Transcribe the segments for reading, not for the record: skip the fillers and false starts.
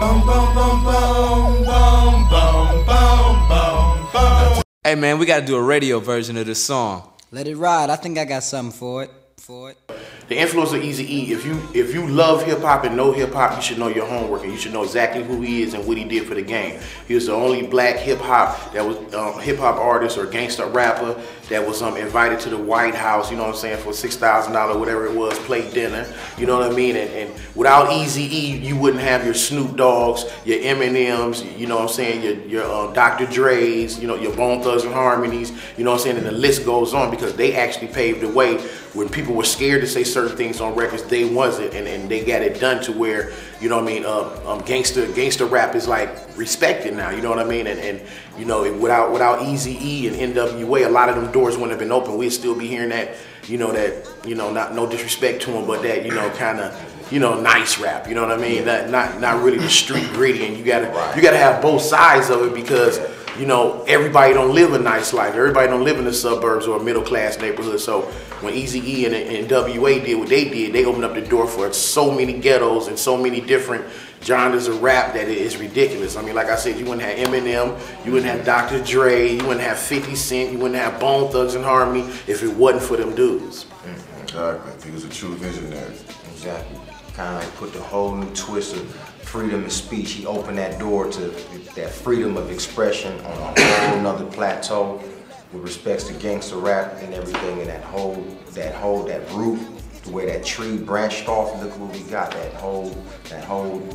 Hey man, we gotta do a radio version of this song. Let it ride. I think I got something for it. The influence of Eazy-E, if you love hip hop and know hip hop, you should know your homework and you should know exactly who he is and what he did for the game. He was the only black hip hop artist or gangster rapper that was invited to the White House, you know what I'm saying, for $6,000, whatever it was, plate dinner, you know what I mean? And without Eazy-E, you wouldn't have your Snoop Dogs, your Eminems, you know what I'm saying, your Dr. Dre's, you know, your Bone Thugs and Harmonies, you know what I'm saying, and the list goes on because they actually paved the way. When people were scared to say certain things on records, they wasn't, and they got it done to where, you know what I mean, gangster rap is like respected now, you know what I mean, and you know, without Eazy-E and NWA, a lot of them doors wouldn't have been open. We'd still be hearing that, not no disrespect to them, but that, you know, kind of, you know, nice rap, you know what I mean, not really the street gritty, and you gotta have both sides of it because, you know, everybody don't live a nice life. Everybody don't live in the suburbs or a middle class neighborhood. So when Eazy-E and NWA did what they did, they opened up the door for so many ghettos and so many different genres of rap that it is ridiculous. I mean, like I said, you wouldn't have Eminem, you wouldn't have Dr. Dre, you wouldn't have 50 Cent, you wouldn't have Bone Thugs and Harmony if it wasn't for them dudes. Exactly. He was a true visionary. Exactly. Kind of like put the whole new twist of freedom of speech. He opened that door to that freedom of expression on a whole nother plateau with respects to gangster rap and everything, and that root, the way that tree branched off. Look what we got. That whole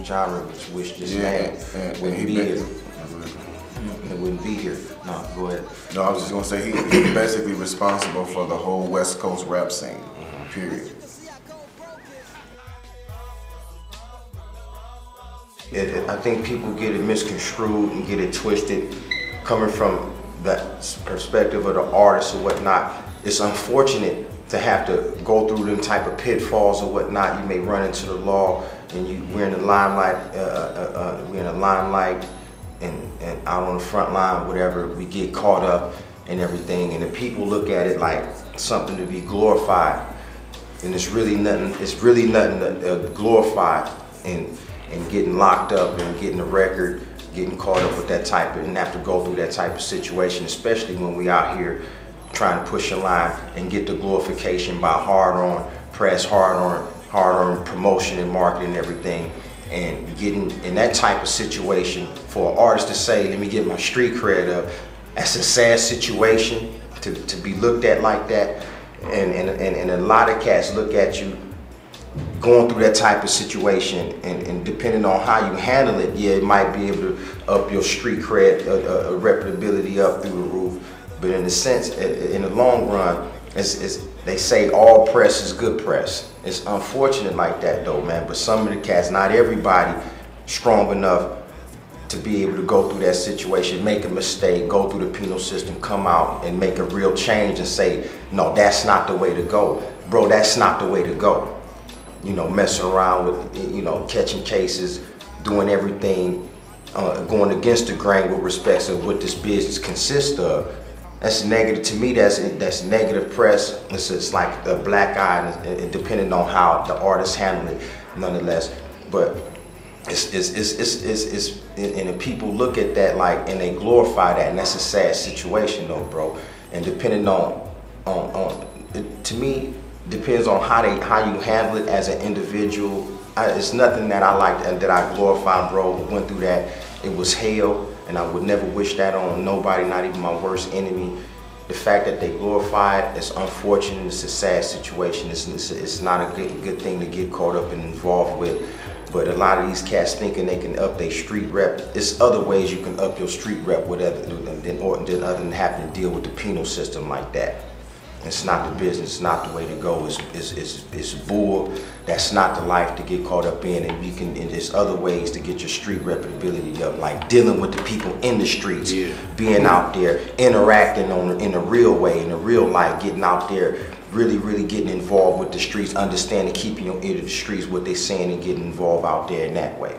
genre which this man wouldn't be here. It wouldn't be here. No, go ahead. No, I was just gonna say he's basically responsible for the whole West Coast rap scene. Period. I think people get it misconstrued and get it twisted coming from that perspective of the artist or whatnot. It's unfortunate to have to go through them type of pitfalls or whatnot. You may run into the law and we're in the limelight, and out on the front line, whatever, we get caught up and everything, and the people look at it like something to be glorified, and it's really nothing to glorify and getting locked up and getting a record, getting caught up with that type of, and have to go through that type of situation, especially when we out here trying to push a line and get the glorification by hard on promotion and marketing and everything, and getting in that type of situation for an artist to say, let me get my street cred up. That's a sad situation to be looked at like that, and a lot of cats look at you going through that type of situation, and depending on how you handle it, yeah, it might be able to up your street cred, reputability up through the roof. But in a sense, in the long run, they say all press is good press. It's unfortunate like that though, man. But some of the cats, not everybody strong enough to be able to go through that situation, make a mistake, go through the penal system, come out and make a real change and say, no, that's not the way to go. Bro, that's not the way to go. You know, messing around with, you know, catching cases, doing everything, going against the grain with respect to what this business consists of. That's negative to me. That's negative press. It's like a black eye, and depending on how the artist handle it, nonetheless. But and people look at that like, and they glorify that, and that's a sad situation though, bro. And depending on to me, depends on how you handle it as an individual. It's nothing that I like that I glorify, bro. Went through that. It was hell, and I would never wish that on nobody, not even my worst enemy. The fact that they glorify it, it's unfortunate. It's a sad situation. It's not a good thing to get caught up and involved with. But a lot of these cats thinking they can up their street rep. It's other ways you can up your street rep other than having to deal with the penal system like that. It's not the business, it's not the way to go. It's bull. That's not the life to get caught up in. And there's other ways to get your street reputability up, like dealing with the people in the streets, being out there, interacting in a real way, in a real life, getting out there, really getting involved with the streets, understanding, keeping your ear to the streets, what they're saying, and getting involved out there in that way.